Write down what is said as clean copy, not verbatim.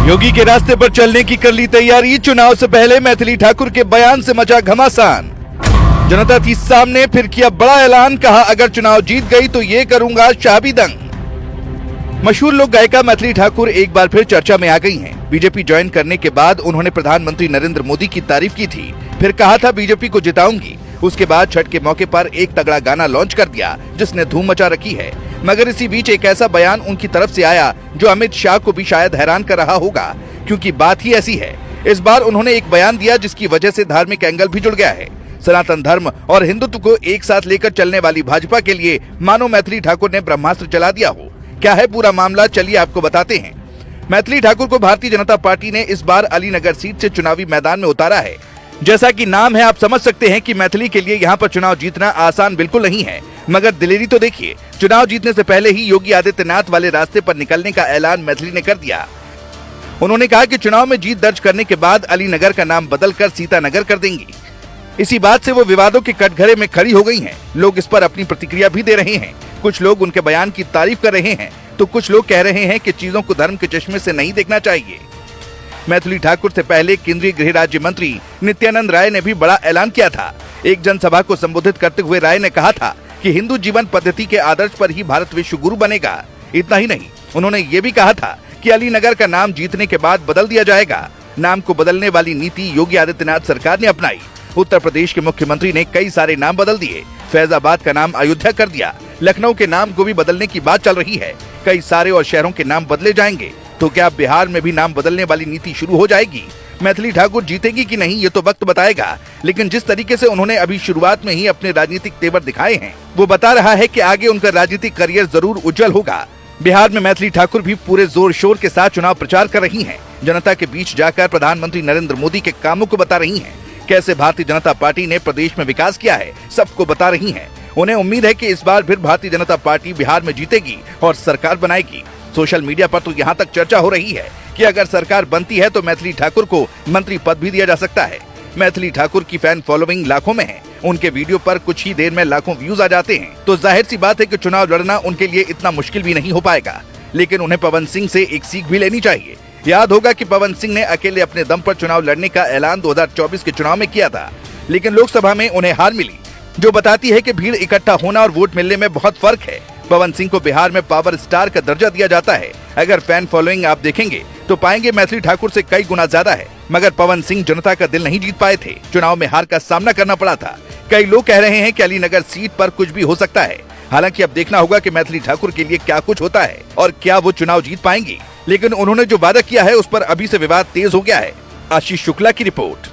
योगी के रास्ते पर चलने की कर ली तैयारी। चुनाव से पहले मैथिली ठाकुर के बयान से मचा घमासान। जनता थी सामने, फिर किया बड़ा ऐलान। कहा अगर चुनाव जीत गई तो ये करूंगा शाही दंग। मशहूर लोक गायिका मैथिली ठाकुर एक बार फिर चर्चा में आ गई हैं। बीजेपी ज्वाइन करने के बाद उन्होंने प्रधानमंत्री नरेंद्र मोदी की तारीफ की थी। फिर कहा था बीजेपी को जिताऊंगी। उसके बाद छठ के मौके पर एक तगड़ा गाना लॉन्च कर दिया जिसने धूम मचा रखी है। मगर इसी बीच एक ऐसा बयान उनकी तरफ से आया जो अमित शाह को भी शायद हैरान कर रहा होगा, क्योंकि बात ही ऐसी है। इस बार उन्होंने एक बयान दिया जिसकी वजह से धार्मिक एंगल भी जुड़ गया है। सनातन धर्म और हिंदुत्व को एक साथ लेकर चलने वाली भाजपा के लिए मानो मैथिली ठाकुर ने ब्रह्मास्त्र चला दिया हो। क्या है पूरा मामला, चलिए आपको बताते हैं। मैथिली ठाकुर को भारतीय जनता पार्टी ने इस बार अलीनगर सीट से चुनावी मैदान में उतारा है। जैसा कि नाम है, आप समझ सकते हैं कि मैथिली के लिए यहां पर चुनाव जीतना आसान बिल्कुल नहीं है। मगर दिलेरी तो देखिए, चुनाव जीतने से पहले ही योगी आदित्यनाथ वाले रास्ते पर निकलने का ऐलान मैथिली ने कर दिया। उन्होंने कहा कि चुनाव में जीत दर्ज करने के बाद अलीनगर का नाम बदलकर सीतानगर कर देंगी। इसी बात से वो विवादों के कटघरे में खड़ी हो गई हैं। लोग इस पर अपनी प्रतिक्रिया भी दे रहे हैं। कुछ लोग उनके बयान की तारीफ कर रहे हैं तो कुछ लोग कह रहे हैं कि चीजों को धर्म के चश्मे से नहीं देखना चाहिए। मैथिली ठाकुर से पहले केंद्रीय गृह राज्य मंत्री नित्यानंद राय ने भी बड़ा ऐलान किया था। एक जनसभा को संबोधित करते हुए राय ने कहा था कि हिंदू जीवन पद्धति के आदर्श पर ही भारत विश्व गुरु बनेगा। इतना ही नहीं, उन्होंने ये भी कहा था कि अलीनगर का नाम जीतने के बाद बदल दिया जाएगा। नाम को बदलने वाली नीति योगी आदित्यनाथ सरकार ने अपनाई। उत्तर प्रदेश के मुख्यमंत्री ने कई सारे नाम बदल दिए। फैजाबाद का नाम अयोध्या कर दिया। लखनऊ के नाम को भी बदलने की बात चल रही है। कई सारे और शहरों के नाम बदले जाएंगे। तो क्या बिहार में भी नाम बदलने वाली नीति शुरू हो जाएगी? मैथिली ठाकुर जीतेगी कि नहीं ये तो वक्त बताएगा, लेकिन जिस तरीके से उन्होंने अभी शुरुआत में ही अपने राजनीतिक तेवर दिखाए हैं वो बता रहा है कि आगे उनका राजनीतिक करियर जरूर उज्जवल होगा। बिहार में मैथिली ठाकुर भी पूरे जोर शोर के साथ चुनाव प्रचार कर रही हैं। जनता के बीच जाकर प्रधानमंत्री नरेंद्र मोदी के कामों को बता रही हैं। कैसे भारतीय जनता पार्टी ने प्रदेश में विकास किया है सबको बता रही हैं। उन्हें उम्मीद है कि इस बार फिर भारतीय जनता पार्टी बिहार में जीतेगी और सरकार बनाएगी। सोशल मीडिया पर तो यहाँ तक चर्चा हो रही है कि अगर सरकार बनती है तो मैथिली ठाकुर को मंत्री पद भी दिया जा सकता है। मैथिली ठाकुर की फैन फॉलोइंग लाखों में है। उनके वीडियो पर कुछ ही देर में लाखों व्यूज आ जाते हैं, तो जाहिर सी बात है कि चुनाव लड़ना उनके लिए इतना मुश्किल भी नहीं हो पाएगा। लेकिन उन्हें पवन सिंह से एक सीख भी लेनी चाहिए। याद होगा कि पवन सिंह ने अकेले अपने दम पर चुनाव लड़ने का ऐलान 2024 के चुनाव में किया था, लेकिन लोकसभा में उन्हें हार मिली, जो बताती है कि भीड़ इकट्ठा होना और वोट मिलने में बहुत फर्क है। पवन सिंह को बिहार में पावर स्टार का दर्जा दिया जाता है। अगर फैन फॉलोइंग आप देखेंगे तो पाएंगे मैथिली ठाकुर से कई गुना ज्यादा है। मगर पवन सिंह जनता का दिल नहीं जीत पाए थे। चुनाव में हार का सामना करना पड़ा था। कई लोग कह रहे हैं कि अलीनगर सीट पर कुछ भी हो सकता है। हालांकि अब देखना होगा कि मैथिली ठाकुर के लिए क्या कुछ होता है और क्या वो चुनाव जीत पाएंगी। लेकिन उन्होंने जो वादा किया है उस पर अभी से विवाद तेज हो गया है। आशीष शुक्ला की रिपोर्ट।